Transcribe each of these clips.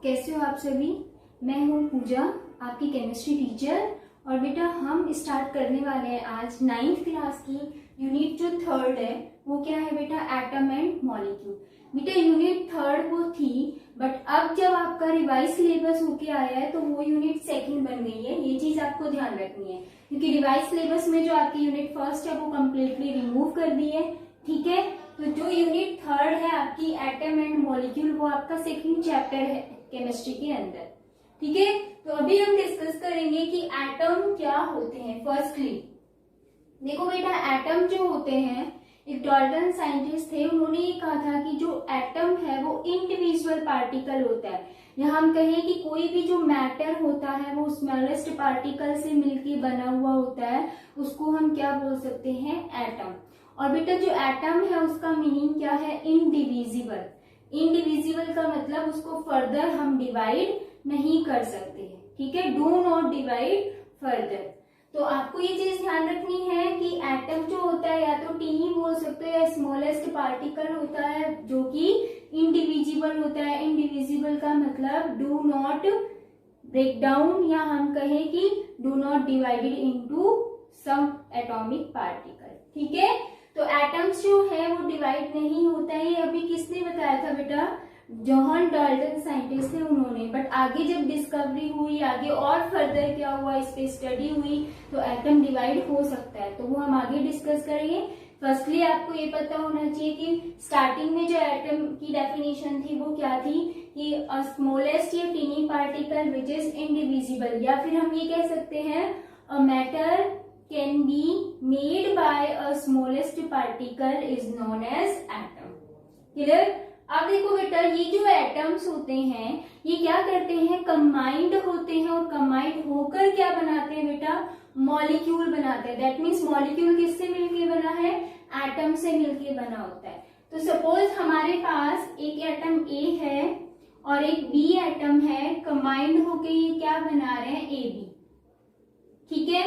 कैसे हो आप सभी। मैं हूँ पूजा, आपकी केमिस्ट्री टीचर। और बेटा हम स्टार्ट करने वाले हैं आज 9th क्लास की यूनिट जो 3rd है वो क्या है बेटा, एटम एंड मॉलिक्यूल। बेटा यूनिट 3rd वो थी, बट अब जब आपका रिवाइज सिलेबस होके आया है तो वो यूनिट 2nd बन गई है। ये चीज आपको ध्यान रखनी है क्योंकि रिवाइज सिलेबस में जो आपकी यूनिट 1st है वो कम्प्लीटली रिमूव कर दी है। ठीक है, तो जो यूनिट 3rd है आपकी एटम एंड मॉलिक्यूल वो आपका 2nd चैप्टर है केमिस्ट्री के अंदर। ठीक है, तो अभी हम डिस्कस करेंगे कि एटम क्या होते हैं। फर्स्टली देखो बेटा, एटम जो होते हैं, एक डाल्टन साइंटिस्ट थे, उन्होंने ये कहा था कि जो एटम है वो इंडिविजुअल पार्टिकल होता है, या हम कहें कि कोई भी जो मैटर होता है वो स्मॉलेस्ट पार्टिकल से मिलके बना हुआ होता है, उसको हम क्या बोल सकते हैं, एटम। और बेटा जो एटम है उसका मीनिंग क्या है, इनडिविजिबल। इनडिविजिबल का मतलब उसको फर्दर हम डिवाइड नहीं कर सकते हैं। ठीक है, डू नॉट डिवाइड फर्दर। तो आपको ये चीज ध्यान रखनी है कि एटम जो होता है या तो टीनी बोल सकते हो या स्मॉलेस्ट पार्टिकल होता है जो कि इंडिविजिबल होता है। इंडिविजिबल का मतलब डू नॉट ब्रेक डाउन, या हम कहें कि do not divided into some atomic particle. ठीक है, तो एटम्स जो है वो डिवाइड नहीं होता है। ये अभी किसने बताया था बेटा, जॉन डाल्टन साइंटिस्ट थे उन्होंने। बट आगे जब डिस्कवरी हुई, आगे और फर्दर क्या हुआ, इस पे स्टडी हुई, तो एटम डिवाइड हो सकता है, तो वो हम आगे डिस्कस करेंगे। फर्स्टली आपको ये पता होना चाहिए कि स्टार्टिंग में जो एटम की डेफिनेशन थी वो क्या थी कि स्मॉलेस्ट या tiny particle which is indivisible, या फिर हम ये कह सकते हैं a matter can be made by a smallest particle is known as atom. Clear. अब देखो बेटा, ये जो एटम्स होते हैं ये क्या करते हैं, कंबाइंड होते हैं, और कंबाइंड होकर क्या बनाते हैं बेटा, मॉलिक्यूल बनाते हैं। दैट मीन्स मॉलिक्यूल किससे मिलके बना है, एटम से मिलके बना होता है। तो सपोज हमारे पास एक एटम ए है और एक बी एटम है, कंबाइंड होके ये क्या बना रहे हैं, ए बी। ठीक है,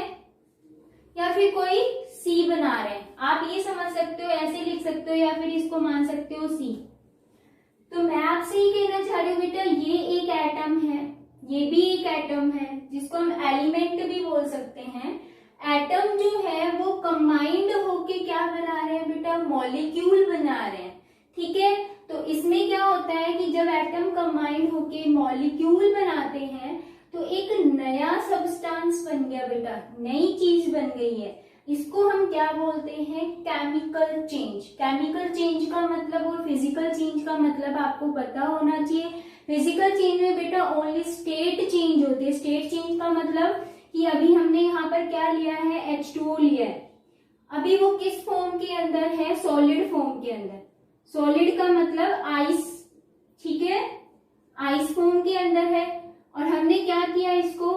या फिर कोई सी बना रहे हैं। आप ये समझ सकते हो, ऐसे लिख सकते हो, या फिर इसको मान सकते हो सी। तो मैं आपसे ये कहना चाह रही हूँ बेटा, ये एक एटम है, ये भी एक एटम है, जिसको हम एलिमेंट भी बोल सकते हैं। एटम जो है वो कंबाइंड होके क्या बना रहे हैं बेटा, मॉलिक्यूल बना रहे हैं। ठीक है, तो इसमें क्या होता है कि जब एटम कंबाइंड होके मॉलिक्यूल बनाते हैं तो एक नया सब्सटेंस बन गया बेटा, नई चीज बन गई है। इसको हम क्या बोलते हैं, केमिकल चेंज। केमिकल चेंज का मतलब और फिजिकल चेंज का मतलब आपको पता होना चाहिए। फिजिकल चेंज में बेटा ओनली स्टेट चेंज होते हैं। स्टेट चेंज का मतलब कि अभी हमने यहाँ पर क्या लिया है, H2O लिया है, अभी वो किस फॉर्म के अंदर है, सॉलिड फॉर्म के अंदर। सॉलिड का मतलब आइस। ठीक है, आइस फॉर्म के अंदर है, और हमने क्या किया, इसको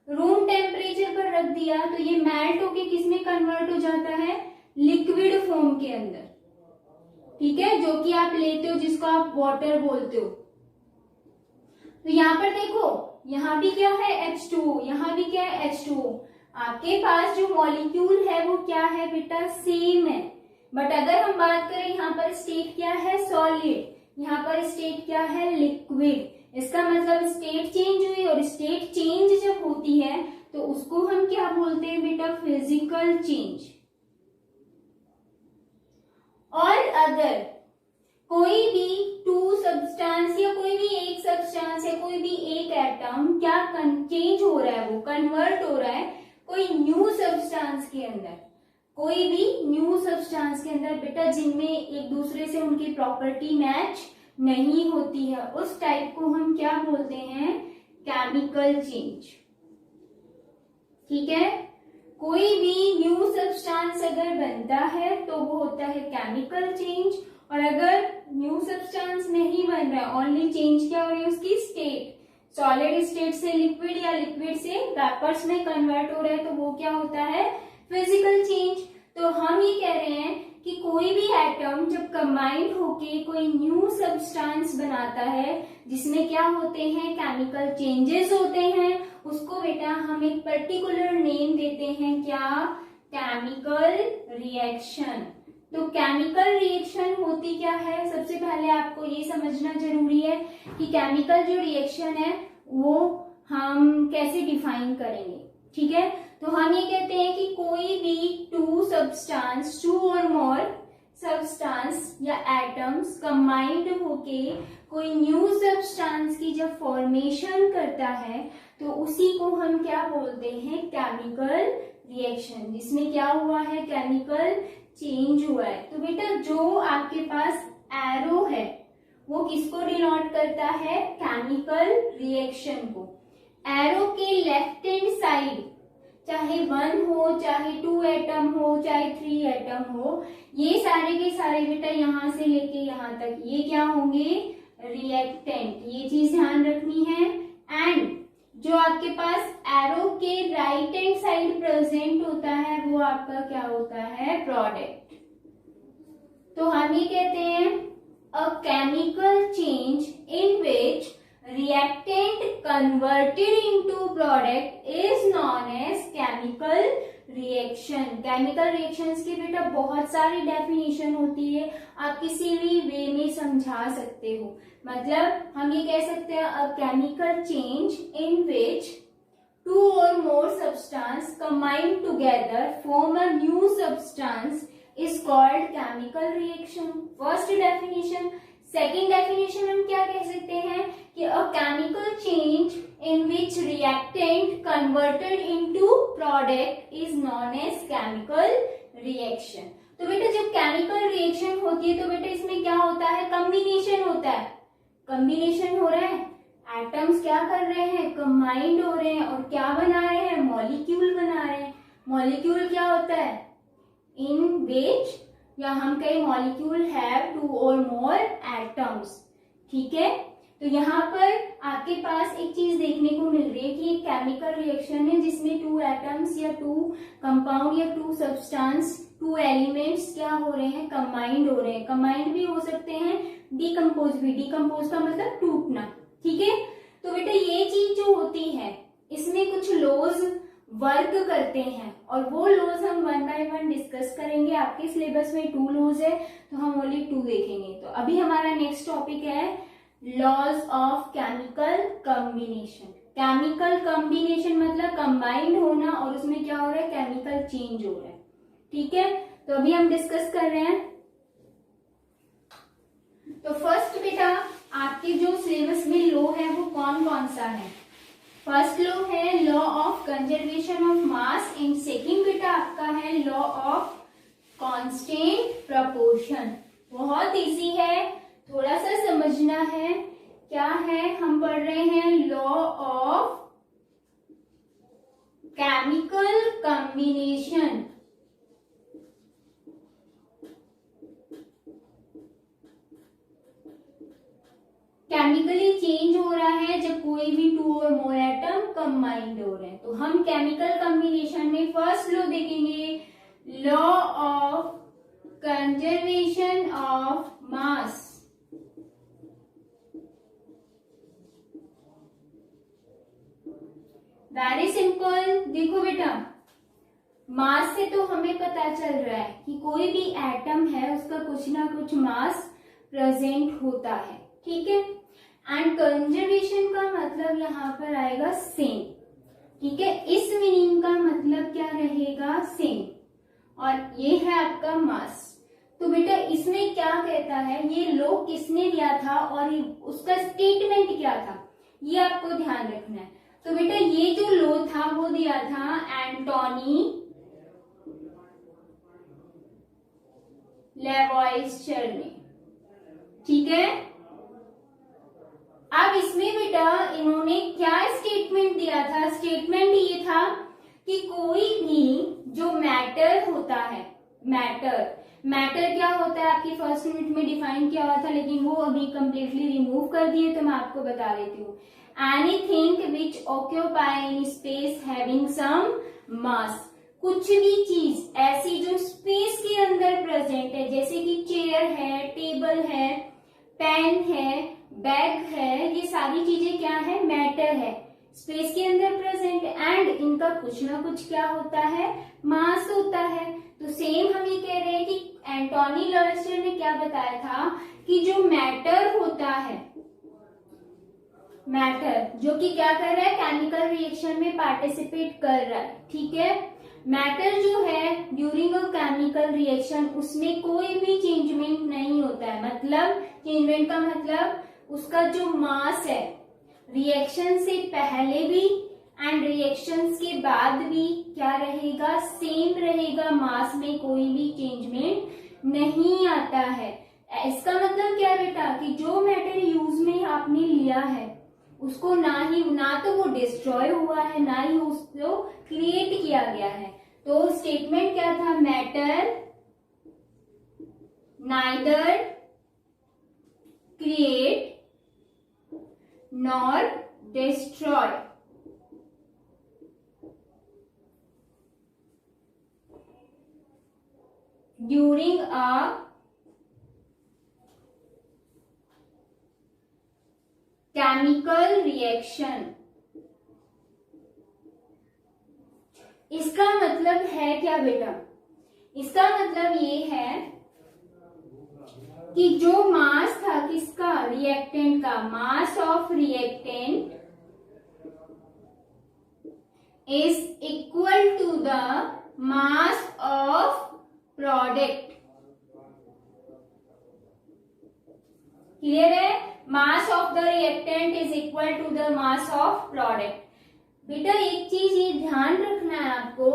रूम टेम्परेचर पर रख दिया तो ये मेल्ट होके किस में कन्वर्ट हो जाता है, लिक्विड फॉर्म के अंदर। ठीक है, जो कि आप लेते हो, जिसको आप वाटर बोलते हो। तो यहाँ पर देखो, यहाँ भी क्या है, H2O, यहाँ भी क्या है, H2O। आपके पास जो मॉलिक्यूल है वो क्या है बेटा, सेम है। बट अगर हम बात करें यहाँ पर स्टेट क्या है, सॉलिड, यहाँ पर स्टेट क्या है, लिक्विड। इसका मतलब स्टेट चेंज हुई, और स्टेट चेंज जब होती है तो उसको हम क्या बोलते हैं बेटा, फिजिकल चेंज। और अगर कोई भी टू सब्सटेंस या कोई भी एक सब्सटेंस या कोई भी एक एटम क्या चेंज हो रहा है, वो कन्वर्ट हो रहा है कोई न्यू सब्सटेंस के अंदर, कोई भी न्यू सब्सटेंस के अंदर बेटा, जिनमें एक दूसरे से उनकी प्रॉपर्टी मैच नहीं होती है, उस टाइप को हम क्या बोलते हैं, केमिकल चेंज। ठीक है, कोई भी न्यू सब्सटेंस अगर बनता है तो वो होता है केमिकल चेंज। और अगर न्यू सब्सटेंस नहीं बन रहा, ओनली चेंज क्या हो रही है, उसकी स्टेट, सॉलिड स्टेट से लिक्विड या लिक्विड से वेपर्स में कन्वर्ट हो रहा है, तो वो क्या होता है, फिजिकल चेंज। तो हम ये कह रहे हैं कि कोई भी एटम जब कंबाइंड होके कोई न्यू सब्सटेंस बनाता है जिसमें क्या होते हैं, केमिकल चेंजेस होते हैं, उसको बेटा हम एक पर्टिकुलर नेम देते हैं, क्या, केमिकल रिएक्शन। तो केमिकल रिएक्शन होती क्या है, सबसे पहले आपको ये समझना जरूरी है कि केमिकल जो रिएक्शन है वो हम कैसे डिफाइन करेंगे। ठीक है, तो हम ये कहते हैं कि कोई भी टू और मोर सब्सटेंस या एटम्स कंबाइंड होके कोई न्यू सब्सटेंस की जब फॉर्मेशन करता है तो उसी को हम क्या बोलते हैं, केमिकल रिएक्शन, जिसमें क्या हुआ है, केमिकल चेंज हुआ है। तो बेटा जो आपके पास एरो है वो किसको डिनोट करता है, केमिकल रिएक्शन को। एरो के लेफ्ट हैंड साइड चाहे 1 हो, चाहे 2 एटम हो, चाहे 3 एटम हो, ये सारे के सारे बेटा यहां से लेके यहां तक ये क्या होंगे, रिएक्टेंट। ये चीज ध्यान रखनी है। एंड जो आपके पास एरो के राइट हैंड साइड प्रेजेंट होता है वो आपका क्या होता है, प्रोडक्ट। तो हम ये कहते हैं अ chemical change in which reactant converted into product is known as chemical reaction। Chemical reactions की बेटा बहुत सारी डेफिनेशन होती है, आप किसी भी वे में समझा सकते हो। मतलब हम ये कह सकते हैं अ chemical change in which 2 or more substance combined together form a new substance is called chemical reaction। First definition. Second definition हम क्या कह सकते हैं कि a chemical change in which reactant converted into product is known as chemical reaction. तो बेटा जब chemical reaction होती है तो बेटा इसमें क्या होता है, कम्बिनेशन होता है। कम्बिनेशन हो रहा है, एटम्स क्या कर रहे हैं, कंबाइंड हो रहे हैं और क्या बना रहे हैं, मॉलिक्यूल बना रहे हैं। मॉलिक्यूल क्या होता है, इन विच या हम कहें molecule have 2 or more atoms. ठीक है, तो यहाँ पर आपके पास एक चीज देखने को मिल रही है कि एक केमिकल रिएक्शन है जिसमें 2 एटम्स या 2 कंपाउंड या 2 सब्सटेंस, 2 एलिमेंट्स क्या हो रहे हैं, कंबाइंड हो रहे हैं। कंबाइंड भी हो सकते हैं, डिकम्पोज भी। डिकम्पोज का मतलब टूटना। ठीक है, तो बेटा ये चीज जो होती है इसमें कुछ लॉज वर्क करते हैं और वो लॉज हम 1 by 1 डिस्कस करेंगे। आपके सिलेबस में 2 लॉज है तो हम ओनली 2 देखेंगे। तो अभी हमारा नेक्स्ट टॉपिक है laws of chemical combination. Chemical combination मतलब कंबाइंड होना और उसमें क्या हो रहा है, केमिकल चेंज हो रहा है। ठीक है, तो अभी हम डिस्कस कर रहे हैं। तो फर्स्ट बेटा आपके जो सिलेबस में लॉ है वो कौन कौन सा है। फर्स्ट लॉ है law of conservation of mass and second बेटा आपका है लॉ ऑफ कांस्टेंट प्रपोर्शन। बहुत इजी है, थोड़ा सा समझना है। क्या है, हम पढ़ रहे हैं law of chemical combination. Chemically change हो रहा है जब कोई भी 2 और मोर एटम कंबाइंड हो रहे हैं। तो हम केमिकल कॉम्बिनेशन में फर्स्ट लॉ देखेंगे, law of conservation of mass. Very simple. देखो बेटा मास से तो हमें पता चल रहा है कि कोई भी एटम है उसका कुछ ना कुछ मास प्रेजेंट होता है। ठीक है, एंड कंजर्वेशन का मतलब यहाँ पर आएगा सेम। ठीक है, इस मीनिंग का मतलब क्या रहेगा, सेम, और ये है आपका मास। तो बेटा इसमें क्या कहता है, ये लॉ किसने दिया था और उसका स्टेटमेंट क्या था, ये आपको ध्यान रखना है। तो बेटा ये जो लॉ था वो दिया था एंटोनी लेवॉइस्चर ने। ठीक है, अब इसमें बेटा इन्होंने क्या स्टेटमेंट दिया था, स्टेटमेंट ये था कि कोई भी जो मैटर होता है, मैटर क्या होता है आपकी फर्स्ट यूनिट में डिफाइन किया हुआ था लेकिन वो अभी कंप्लीटली रिमूव कर दिए, तो मैं आपको बता देती हूँ। Anything which occupy in space having some mass, कुछ भी चीज ऐसी जो स्पेस के अंदर प्रेजेंट है, जैसे कि चेयर है, टेबल है, पेन है, बैग है, ये सारी चीजें क्या है, मैटर है, स्पेस के अंदर प्रेजेंट, एंड इनका कुछ ना कुछ क्या होता है, मास होता है। तो सेम हम ये कह रहे हैं कि एंटोनी लेवेस्टर ने क्या बताया था कि जो मैटर होता है, मैटर जो कि क्या कर रहा है, केमिकल रिएक्शन में पार्टिसिपेट कर रहा है, ठीक है। मैटर जो है ड्यूरिंग अ केमिकल रिएक्शन उसमें कोई भी चेंजमेंट नहीं होता है। मतलब चेंजमेंट का मतलब उसका जो मास है रिएक्शन से पहले भी एंड रिएक्शंस के बाद भी क्या रहेगा, सेम रहेगा, मास में कोई भी चेंजमेंट नहीं आता है। इसका मतलब क्या बेटा कि जो मैटर यूज में आपने लिया है उसको ना तो वो डिस्ट्रॉय हुआ है ना ही उसको क्रिएट किया गया है। तो स्टेटमेंट क्या था, matter neither create nor destroy during a chemical reaction. इसका मतलब है क्या बेटा, इसका मतलब ये है कि जो मास था किसका, रिएक्टेंट का, mass of reactant is equal to the mass of product. Clear है, mass of the reactant is equal to the mass of product. बेटा एक चीज ये ध्यान रखना है आपको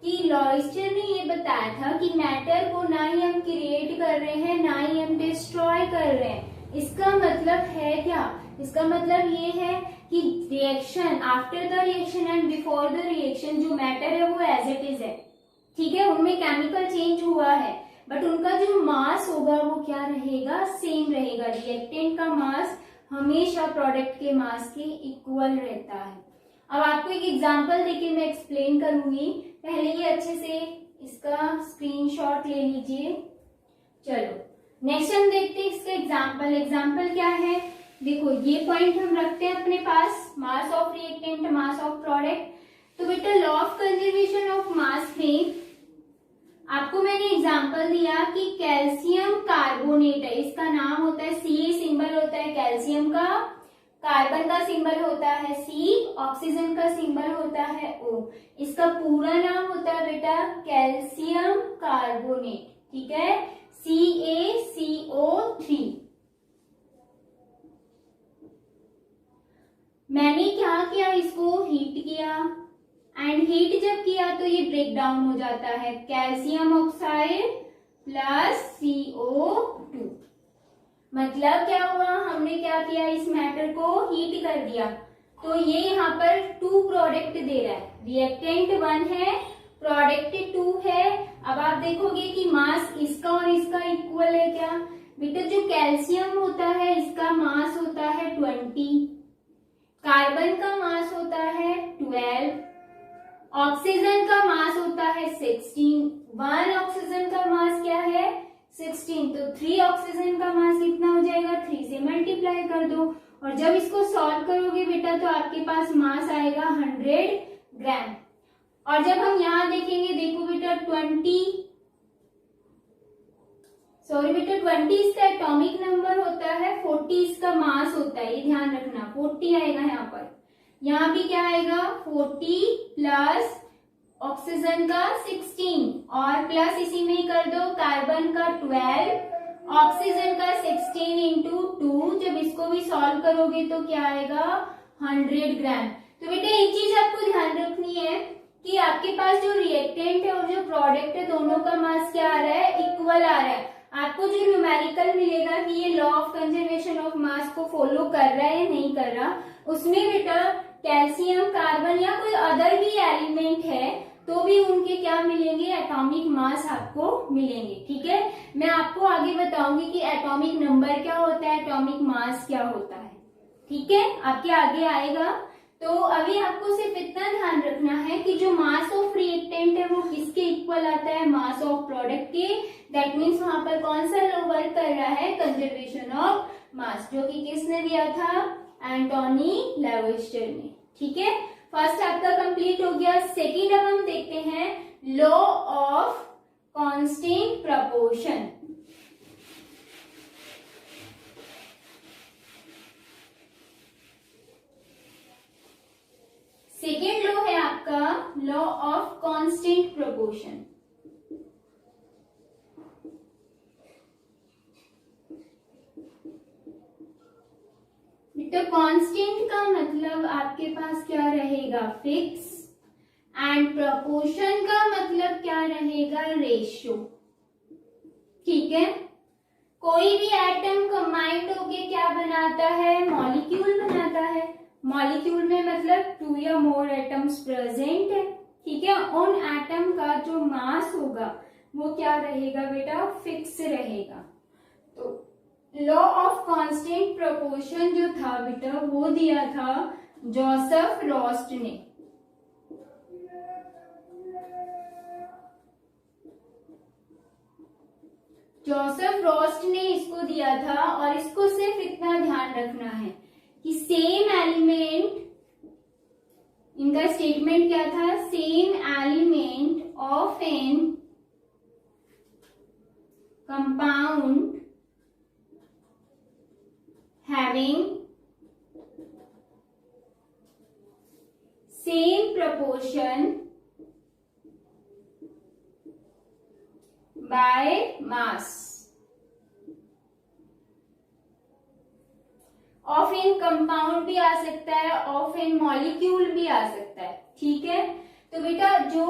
कि लॉइस्टर ने ये बताया था कि मैटर को ना ही हम क्रिएट कर रहे हैं ना ही हम डिस्ट्रॉय कर रहे हैं। इसका मतलब है क्या, इसका मतलब ये है कि reaction, after the reaction and before the reaction जो मैटर है वो एज इट इज है, ठीक है। उनमें केमिकल चेंज हुआ है बट उनका जो मास होगा वो क्या रहेगा, सेम रहेगा। रिएक्टेंट का मास हमेशा प्रोडक्ट के मास के इक्वल रहता है। अब आपको एक एग्जांपल देके मैं एक्सप्लेन करूंगी, पहले ये अच्छे से इसका स्क्रीनशॉट ले लीजिए। चलो नेक्स्ट हम देखते हैं इसका एग्जांपल। एग्जांपल क्या है, देखो ये पॉइंट हम रखते हैं अपने पास, mass of reactant, mass of product. तो बेटा law of conservation of mass में आपको मैंने एग्जांपल दिया कि कैल्शियम कार्बोनेट है, इसका नाम होता है सी, सिंबल होता है कैल्शियम का, कार्बन का सिंबल होता है सी, ऑक्सीजन का सिंबल होता है O। इसका पूरा नाम होता है बेटा कैल्शियम कार्बोनेट, ठीक है, CaCO3। मैंने क्या किया, इसको हीट किया एंड हीट जब किया तो ये ब्रेक डाउन हो जाता है, कैल्शियम ऑक्साइड प्लस CO2। मतलब क्या हुआ, हमने क्या किया, इस मैटर को हीट कर दिया तो ये यहाँ पर 2 प्रोडक्ट दे रहा है, रिएक्टेंट 1 है, प्रोडक्ट 2 है। अब आप देखोगे कि मास इसका और इसका इक्वल है क्या बेटा, जो कैल्शियम होता है इसका मास होता है 20, कार्बन का मास होता है 12, ऑक्सीजन का मास होता है 16, 1 ऑक्सीजन का मास क्या है 16, तो 3 ऑक्सीजन का मास कितना हो जाएगा, 3 से मल्टीप्लाई कर दो और जब इसको सॉल्व करोगे बेटा तो आपके पास मास आएगा 100 ग्राम। और जब हम यहाँ देखेंगे, देखो बेटा 20 इसका एटॉमिक नंबर होता है, 40 इसका मास होता है, ये ध्यान रखना 40 आएगा यहाँ पर। यहाँ भी क्या आएगा 40 प्लस ऑक्सीजन का 16 और प्लस इसी में ही कर दो कार्बन का 12, ऑक्सीजन का 16 इंटू 2, जब इसको भी सॉल्व करोगे तो क्या आएगा 100 ग्राम। तो बेटा एक चीज आपको ध्यान रखनी है कि आपके पास जो रिएक्टेंट है और जो प्रोडक्ट है दोनों का मास क्या आ रहा है, इक्वल आ रहा है। आपको जो न्यूमेरिकल मिलेगा कि ये लॉ ऑफ कंजर्वेशन ऑफ मास को फॉलो कर रहा है या नहीं कर रहा, उसमें बेटा कैल्शियम, कार्बन या कोई अदर भी एलिमेंट है तो भी उनके क्या मिलेंगे, एटॉमिक मास आपको मिलेंगे, ठीक है। मैं आपको आगे बताऊंगी कि एटॉमिक नंबर क्या होता है, एटॉमिक मास क्या होता है, ठीक है, आपके आगे आएगा। तो अभी आपको सिर्फ इतना ध्यान रखना है कि जो मास ऑफ रिएक्टेंट है वो किसके इक्वल आता है, मास ऑफ प्रोडक्ट के। दैट मीन्स वहां पर कौन सा लॉ वर्क कर रहा है, कंजर्वेशन ऑफ मास, जो कि किसने दिया था, एंटोनी लेवेस्टर ने, ठीक है। फर्स्ट आपका कंप्लीट हो गया। सेकंड अब हम देखते हैं law of constant proportion. Second law है आपका लॉ ऑफ कांस्टेंट प्रपोर्शन। तो कांस्टेंट का मतलब आपके पास क्या रहेगा, फिक्स, एंड प्रपोर्शन का मतलब क्या रहेगा, रेशियो। ठीक है, कोई भी एटम कंबाइंड होके क्या बनाता है, मॉलिक्यूल बनाता है। मॉलिक्यूल में मतलब 2 या मोर एटम्स प्रेजेंट है। ठीक है, उन एटम का जो मास होगा वो क्या रहेगा बेटा, फिक्स रहेगा। तो लॉ ऑफ कांस्टेंट प्रोपोर्शन जो था बेटा वो दिया था जोसेफ रॉस्ट ने। जोसेफ रॉस्ट ने इसको दिया था, और इसको सिर्फ इतना ध्यान रखना है कि सेम एलिमेंट, इनका स्टेटमेंट क्या था, same element of an compound having same proportion by mass of इन कंपाउंड भी आ सकता है, ऑफ इन मॉलिक्यूल भी आ सकता है। ठीक है, तो बेटा जो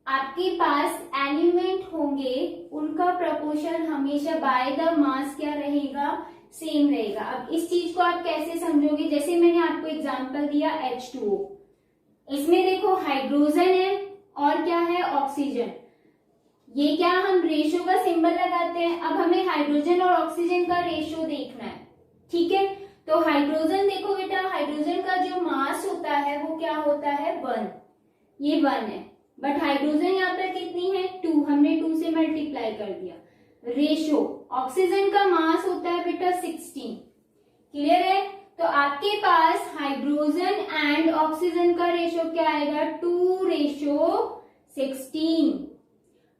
आपके पास एलिमेंट होंगे उनका प्रपोर्शन हमेशा बाय द मास क्या रहेगा, सेम रहेगा। अब इस चीज को आप कैसे समझोगे, जैसे मैंने आपको एग्जांपल दिया H2O, इसमें देखो हाइड्रोजन है और क्या है, ऑक्सीजन। ये क्या हम रेशो का सिंबल लगाते हैं। अब हमें हाइड्रोजन और ऑक्सीजन का रेशो देखना है। ठीक है, तो हाइड्रोजन देखो बेटा, हाइड्रोजन का जो मास होता है वो क्या होता है, 1, ये 1 है, बट हाइड्रोजन यहाँ पर कितनी है, 2, हमने 2 से मल्टीप्लाई कर दिया। रेशो ऑक्सीजन का मास होता है बेटा 16, क्लियर है। तो आपके पास हाइड्रोजन एंड ऑक्सीजन का रेशो क्या आएगा, 2:16।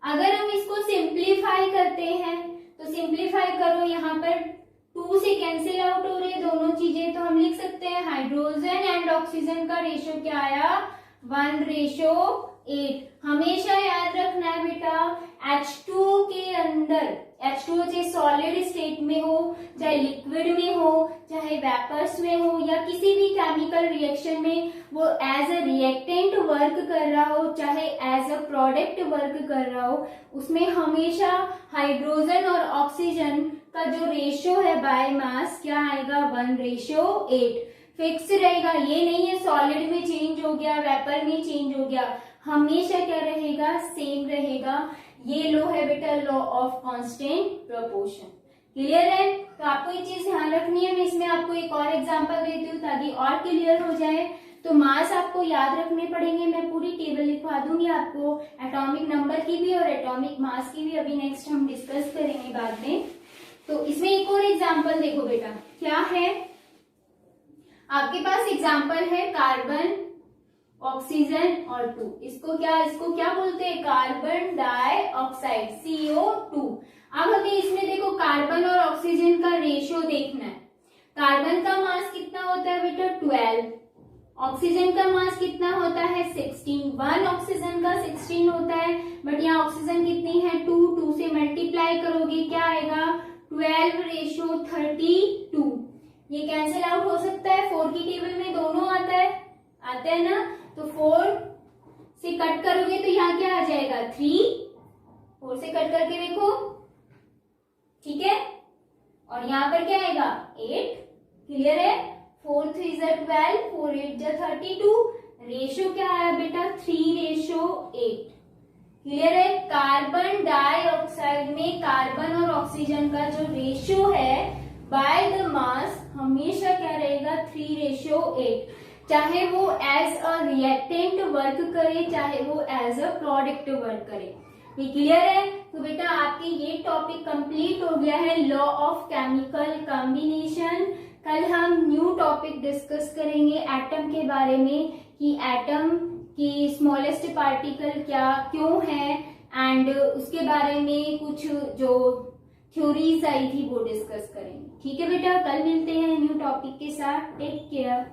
अगर हम इसको सिंप्लीफाई करते हैं तो सिंप्लीफाई करो, यहाँ पर 2 से कैंसिल आउट हो रही है दोनों चीजें, तो हम लिख सकते हैं हाइड्रोजन एंड ऑक्सीजन का रेशो क्या आया, 1:8। हमेशा याद रखना है बेटा, H2O के अंदर, H2O चाहे सॉलिड स्टेट में हो, चाहे लिक्विड में हो, चाहे वेपर्स में हो, या किसी भी केमिकल रिएक्शन में वो एज अ रिएक्टेंट वर्क कर रहा हो, चाहे एज अ प्रोडक्ट वर्क कर रहा हो, उसमें हमेशा हाइड्रोजन और ऑक्सीजन का जो रेशियो है बाय मास क्या आएगा, 1:8 फिक्स रहेगा। ये नहीं है सॉलिड में चेंज हो गया, वेपर में चेंज हो गया, हमेशा क्या रहेगा, सेम रहेगा। ये लो है बेटा law of constant proportion. Clear है, तो आपको ये चीज ध्यान रखनी है। मैं इसमें आपको एक और एग्जांपल देती हूँ ताकि और क्लियर हो जाए। तो मास आपको याद रखने पड़ेंगे, मैं पूरी टेबल लिखवा दूंगी आपको, एटॉमिक नंबर की भी और एटॉमिक मास की भी, अभी नेक्स्ट हम डिस्कस करेंगे बाद में। तो इसमें एक और एग्जाम्पल देखो बेटा, क्या है आपके पास एग्जाम्पल है कार्बन, ऑक्सीजन और 2। इसको क्या बोलते हैं, कार्बन डाइऑक्साइड, CO2। अब हमें इसमें देखो कार्बन और ऑक्सीजन का रेशियो देखना है। कार्बन का मास कितना होता है बेटा, 12। ऑक्सीजन का मास कितना होता है, 16। 1 ऑक्सीजन का 16 होता है, बट यहाँ ऑक्सीजन कितनी है, 2 से मल्टीप्लाई करोगे क्या आएगा, 12:32। ये कैंसिल आउट हो सकता है, 4 की टेबल में दोनों आता है ना, तो 4 से कट करोगे तो यहाँ क्या आ जाएगा, 3। 4 से कट करके देखो, ठीक है, और यहाँ पर क्या आएगा, 8। क्लियर है, 4 3 12, 4 8 32। रेशियो क्या आया बेटा, 3:8। क्लियर है, कार्बन डाइऑक्साइड में कार्बन और ऑक्सीजन का जो रेशियो है बाय द मास हमेशा क्या रहेगा, 3:8। चाहे वो एज अ रिएक्टेंट वर्क करे, चाहे वो एज अ प्रोडक्ट वर्क करे। ये क्लियर है। तो बेटा आपके ये टॉपिक कंप्लीट हो गया है, लॉ ऑफ केमिकल कॉम्बिनेशन। कल हम न्यू टॉपिक डिस्कस करेंगे एटम के बारे में, कि एटम की स्मॉलेस्ट पार्टिकल क्या क्यों है, एंड उसके बारे में कुछ जो थ्योरीज आई थी वो डिस्कस करेंगे। ठीक है बेटा, कल मिलते हैं न्यू टॉपिक के साथ। Take care.